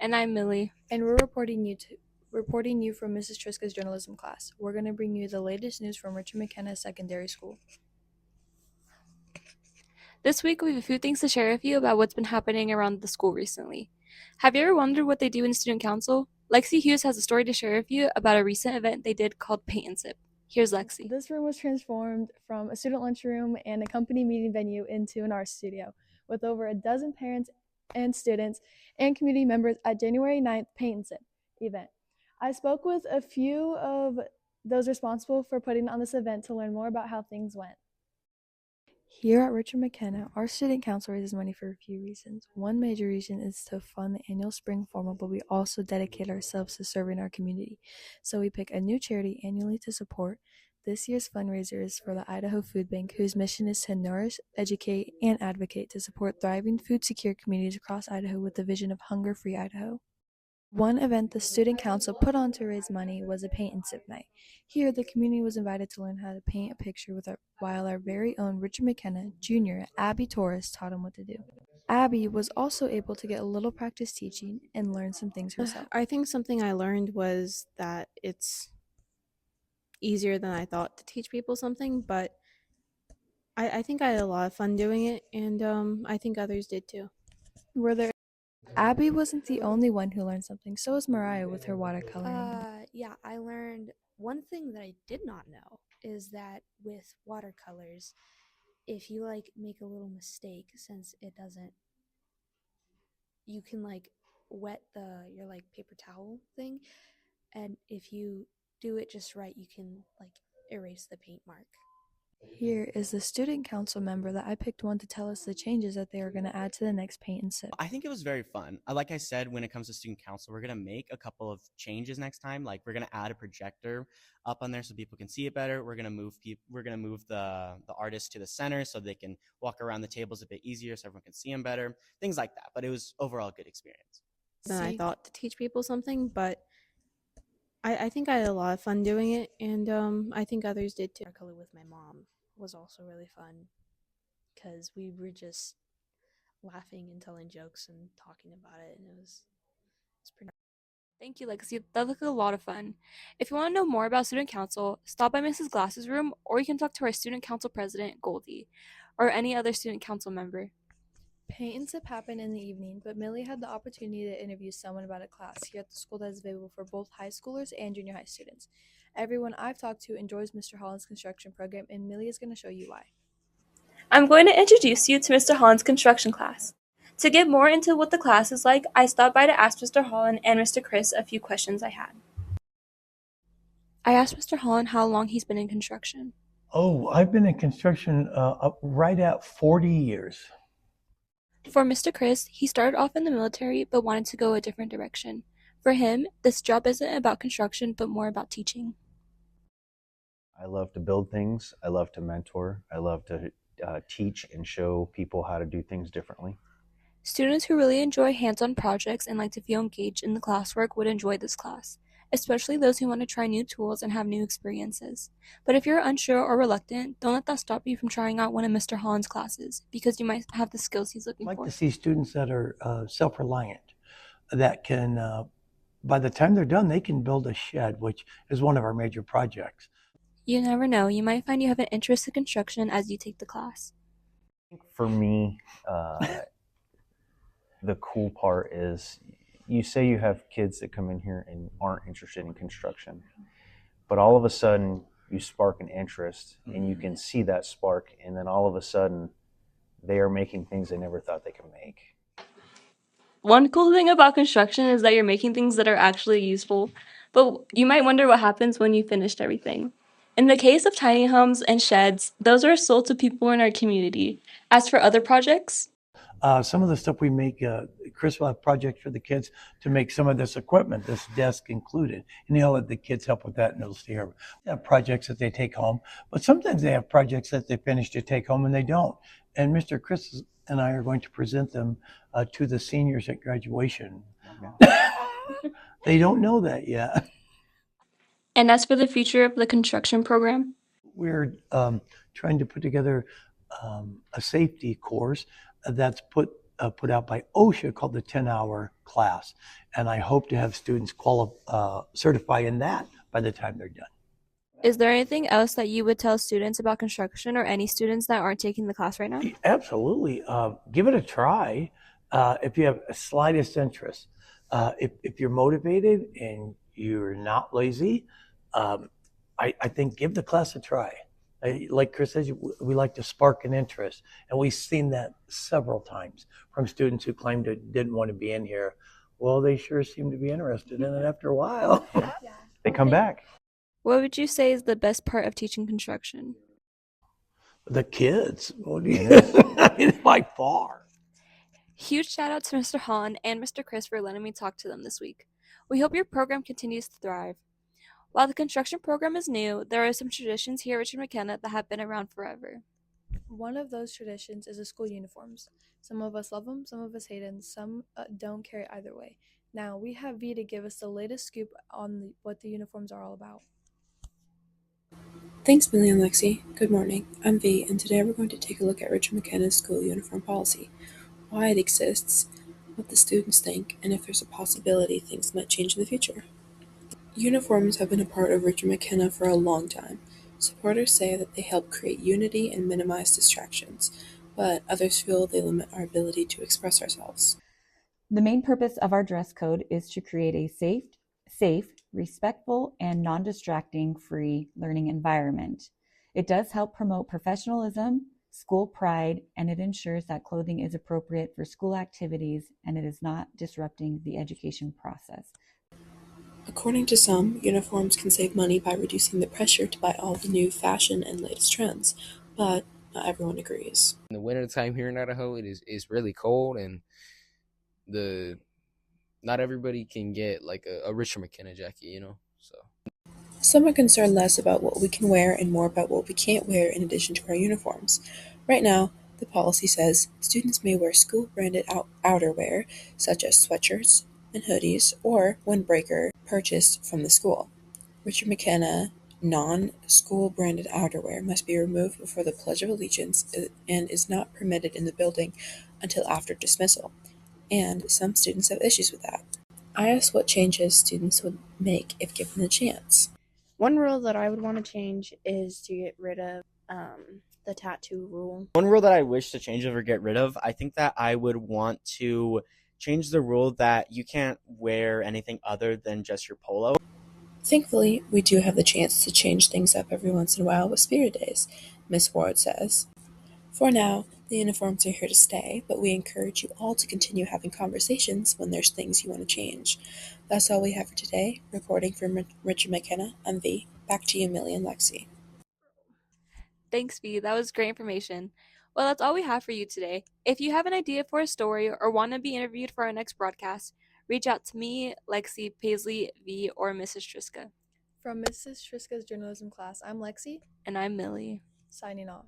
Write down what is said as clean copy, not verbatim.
And I'm Millie. And we're reporting you from Mrs. Triska's journalism class. We're going to bring you the latest news from Richard McKenna Secondary School. This week we have a few things to share with you about what's been happening around the school recently. Have you ever wondered what they do in student council? Lexi Hughes has a story to share with you about a recent event they did called Paint and Sip. Here's Lexi. This room was transformed from a student lunchroom and a company meeting venue into an art studio, with over a dozen parents and students and community members at January 9th Paint and Sip event. I spoke with a few of those responsible for putting on this event to learn more about how things went. Here at Richard McKenna, our student council raises money for a few reasons. One major reason is to fund the annual spring formal, but we also dedicate ourselves to serving our community. So we pick a new charity annually to support. This year's fundraiser is for the Idaho Food Bank, whose mission is to nourish, educate, and advocate to support thriving, food-secure communities across Idaho with the vision of hunger-free Idaho. One event the student council put on to raise money was a paint and sip night. Here, the community was invited to learn how to paint a picture while our very own Richard McKenna Jr., Abby Torres, taught him what to do. Abby was also able to get a little practice teaching and learn some things herself. I think something I learned was that it's easier than I thought to teach people something, but I think I had a lot of fun doing it, and I think others did too. Abby wasn't the only one who learned something, so was Mariah with her watercoloring. Yeah, I learned one thing that I did not know is that with watercolors, if you make a little mistake, since it doesn't, you can wet your paper towel thing, and if you do it just right, you can erase the paint mark. Here is the student council member that I picked one to tell us the changes that they are going to add to the next paint and sip. I think it was very fun. Like I said, when it comes to student council, we're going to make a couple of changes next time. Like we're going to add a projector up on there so people can see it better. We're going to move the artists to the center so they can walk around the tables a bit easier so everyone can see them better. Things like that. But it was overall a good experience. Than I thought to teach people something, but I think I had a lot of fun doing it, and I think others did too. Color with my mom was also really fun because we were just laughing and telling jokes and talking about it, and it was pretty. Thank you, Lexi. That looked like a lot of fun. If you want to know more about student council, stop by Mrs. Glass's room, or you can talk to our student council president, Goldie, or any other student council member. Paint and sip happened in the evening, but Millie had the opportunity to interview someone about a class here at the school that is available for both high schoolers and junior high students. Everyone I've talked to enjoys Mr. Holland's construction program, and Millie is going to show you why. I'm going to introduce you to Mr. Holland's construction class. To get more into what the class is like, I stopped by to ask Mr. Holland and Mr. Chris a few questions I had. I asked Mr. Holland how long he's been in construction. Oh, I've been in construction right at 40 years. For Mr. Chris, he started off in the military but wanted to go a different direction. For him, this job isn't about construction but more about teaching. I love to build things. I love to mentor. I love to teach and show people how to do things differently. Students who really enjoy hands-on projects and like to feel engaged in the classwork would enjoy this class, especially those who want to try new tools and have new experiences. But if you're unsure or reluctant, don't let that stop you from trying out one of Mr. Holland's classes, because you might have the skills he's looking for. I'd like to see students that are self-reliant, that can, by the time they're done, they can build a shed, which is one of our major projects. You never know, you might find you have an interest in construction as you take the class. For me, the cool part is you say you have kids that come in here and aren't interested in construction, but all of a sudden you spark an interest and you can see that spark, and then all of a sudden they are making things they never thought they could make. One cool thing about construction is that you're making things that are actually useful, but you might wonder what happens when you finished everything. In the case of tiny homes and sheds, those are sold to people in our community. As for other projects, Some of the stuff we make, Chris will have projects for the kids to make some of this equipment, this desk included, and he'll let the kids help with that, and it'll stay here. They have projects that they take home, but sometimes they have projects that they finish to take home and they don't. And Mr. Chris and I are going to present them to the seniors at graduation. They don't know that yet. and as for the future of the construction program, We're trying to put together a safety course that's put put out by OSHA called the 10-hour class. And I hope to have students certify in that by the time they're done. Is there anything else that you would tell students about construction, or any students that aren't taking the class right now? Absolutely. Give it a try if you have a slightest interest. If you're motivated and you're not lazy, I think give the class a try. Like Chris says, we like to spark an interest, and we've seen that several times from students who claimed it didn't want to be in here. Well, they sure seem to be interested in it after a while. They come back. What would you say is the best part of teaching construction? The kids, It by far. Huge shout out to Mr. Hahn and Mr. Chris for letting me talk to them this week. We hope your program continues to thrive. While the construction program is new, there are some traditions here at Richard McKenna that have been around forever. One of those traditions is the school uniforms. Some of us love them, some of us hate them, some don't care either way. Now, we have V to give us the latest scoop on what the uniforms are all about. Thanks, Millie and Lexi. Good morning. I'm V, and today we're going to take a look at Richard McKenna's school uniform policy, why it exists, what the students think, and if there's a possibility things might change in the future. Uniforms have been a part of Richard McKenna for a long time. Supporters say that they help create unity and minimize distractions, but others feel they limit our ability to express ourselves. The main purpose of our dress code is to create a safe, respectful, and non-distracting free learning environment. It does help promote professionalism, school pride, and it ensures that clothing is appropriate for school activities and it is not disrupting the education process. According to some, uniforms can save money by reducing the pressure to buy all the new fashion and latest trends, but not everyone agrees. In the wintertime here in Idaho, it's really cold, and not everybody can get like a Richard McKenna jacket, so. Some are concerned less about what we can wear and more about what we can't wear in addition to our uniforms. Right now, the policy says students may wear school-branded outerwear, such as sweatshirts and hoodies, or windbreaker purchased from the school. Richard McKenna non-school branded outerwear must be removed before the Pledge of Allegiance and is not permitted in the building until after dismissal, and some students have issues with that. I asked what changes students would make if given the chance. One rule that I would want to change is to get rid of the tattoo rule. One rule that I wish to change or get rid of, I think that I would want to change the rule that you can't wear anything other than just your polo. Thankfully, we do have the chance to change things up every once in a while with Spirit Days, Miss Ward says. For now, the uniforms are here to stay, but we encourage you all to continue having conversations when there's things you want to change. That's all we have for today. Reporting from Richard McKenna, I'm V. Back to you, Millie and Lexi. Thanks, V. That was great information. Well, that's all we have for you today. If you have an idea for a story or want to be interviewed for our next broadcast, reach out to me, Lexi, Paisley, V, or Mrs. Triska. From Mrs. Triska's journalism class, I'm Lexi. And I'm Millie. Signing off.